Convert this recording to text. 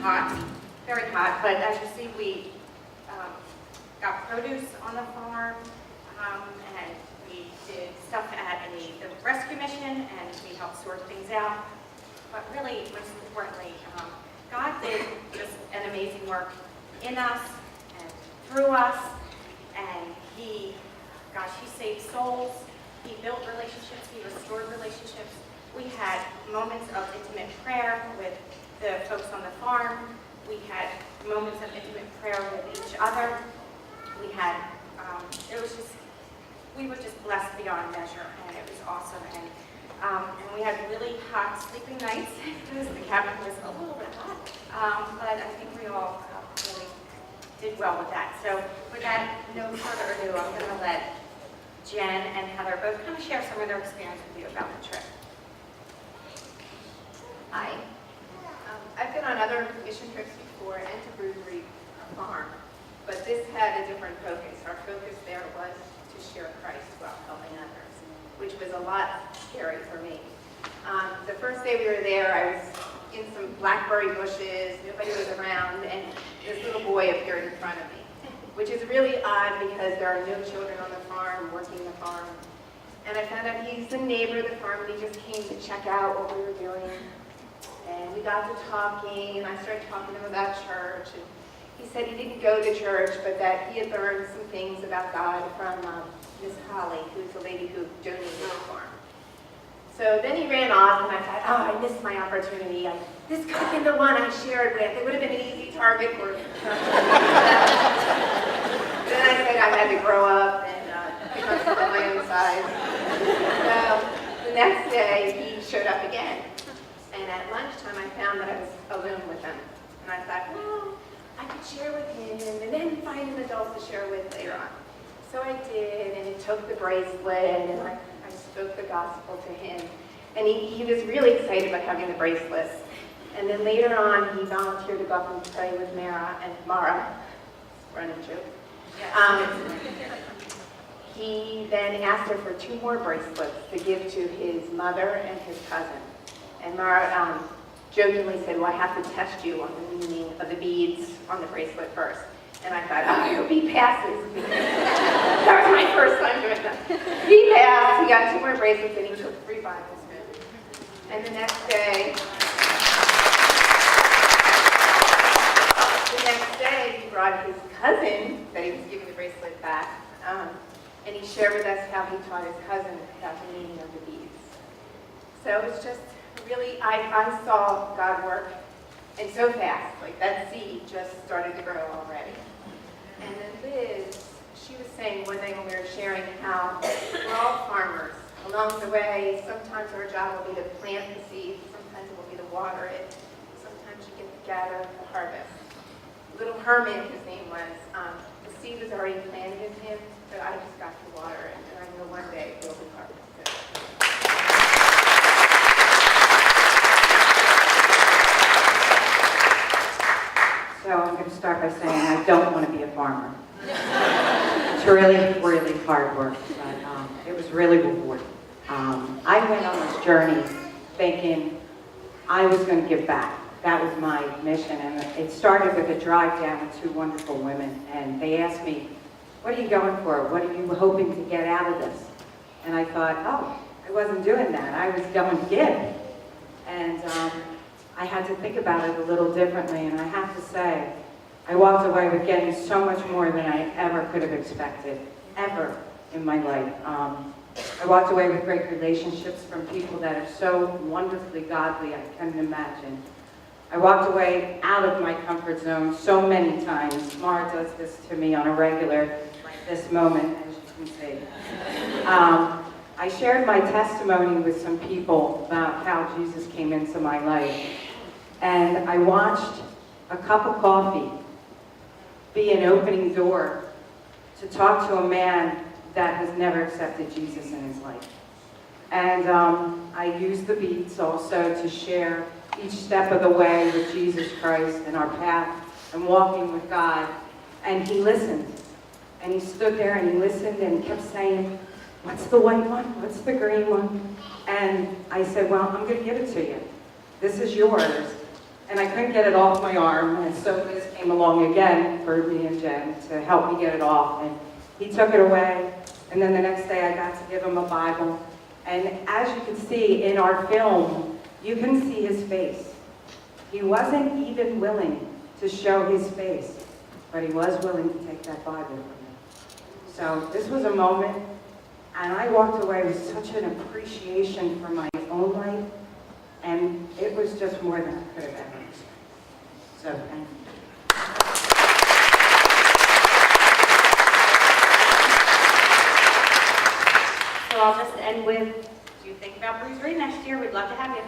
hot, very hot, but as you see, we got produce on the farm, and we did stuff at the rescue mission, and we helped sort things out. But really, most importantly, God did just an amazing work in us and through us, and He saved souls, He built relationships, He restored relationships. We had moments of intimate prayer with the folks on the farm. We had moments of intimate prayer with each other. We had, we were just blessed beyond measure, and it was awesome. And we had really hot sleeping nights because the cabin was a little bit hot, but I think we all really did well with that. So with that, no further ado, I'm going to let Jen and Heather both kind of share some of their experience with you about the trip. Hi. I've been on other mission trips before and to Bruised Reed Farm, but this had a different focus. Our focus there was to share Christ while helping others, which was a lot scary for me. The first day we were there, I was in some blackberry bushes, nobody was around, and this little boy appeared in front of me, which is really odd because there are no children on the farm, working the farm. And I found out he's the neighbor of the farm, and he just came to check out what we were doing. And we got to talking, and I started talking to him about church. And he said he didn't go to church, but that he had learned some things about God from Miss Holly, who's the lady who donated the farm. So then he ran off, and I thought, oh, I missed my opportunity. This could have been the one I shared with. It would have been an easy target for me. Then I said I had to grow up and pick up some of my own size. So the next day, he showed up again. And at lunchtime, I found that I was alone with him. And I thought, well, I could share with him and then find an adult to share with later on. So I did, and he took the bracelet, and I spoke the gospel to him. And he was really excited about having the bracelets. And then later on, he volunteered to go up and pray with Mara, running joke. He then asked her for 2 more bracelets to give to his mother and his cousin. And Mara jokingly said, well, I have to test you on the meaning of the beads on the bracelet first. And I thought, oh, I hope he passes. That was my first time doing that. He passed, he got 2 more bracelets, and he took 3 Bibles home. And the next day, he brought his cousin that he was giving the bracelet back, and he shared with us how he taught his cousin about the meaning of the beads. So it was just really, I saw God work, and so fast, like that seed just started to grow already. And then Liz, she was saying one day when we were sharing how we're all farmers. Along the way, sometimes our job will be to plant the seed, sometimes it will be to water it, sometimes you get to gather the harvest. Little Herman, his name was, the seed was already planted in him, but I just got to water it, and I know one day it will be harvested. So I'm going to start by saying I don't want to be a farmer. It's really, really hard work, but it was really rewarding. I went on this journey thinking I was going to give back. That was my mission, and it started with a drive down with 2 wonderful women, and they asked me, what are you going for? What are you hoping to get out of this? And I thought, oh, I wasn't doing that. I was going to give. And I had to think about it a little differently, and I have to say, I walked away with getting so much more than I ever could have expected, ever in my life. I walked away with great relationships from people that are so wonderfully godly I couldn't imagine. I walked away out of my comfort zone so many times. Mara does this to me on a regular, like this moment, as you can see. I shared my testimony with some people about how Jesus came into my life. And I watched a cup of coffee be an opening door to talk to a man that has never accepted Jesus in his life. And I used the beads also to share each step of the way with Jesus Christ and our path and walking with God. And he listened. And he stood there and he listened and kept saying, what's the white one? What's the green one? And I said, well, I'm going to give it to you. This is yours. And I couldn't get it off my arm, and so Liz came along again for me and Jen to help me get it off, and he took it away, and then the next day I got to give him a Bible. And as you can see in our film, you can see his face. He wasn't even willing to show his face, but he was willing to take that Bible from me. So this was a moment, and I walked away with such an appreciation for my own life, and it was just more than I could have ever expected. So thank you. So I'll just end with, do you think about Bruised Reed next year? We'd love to have you.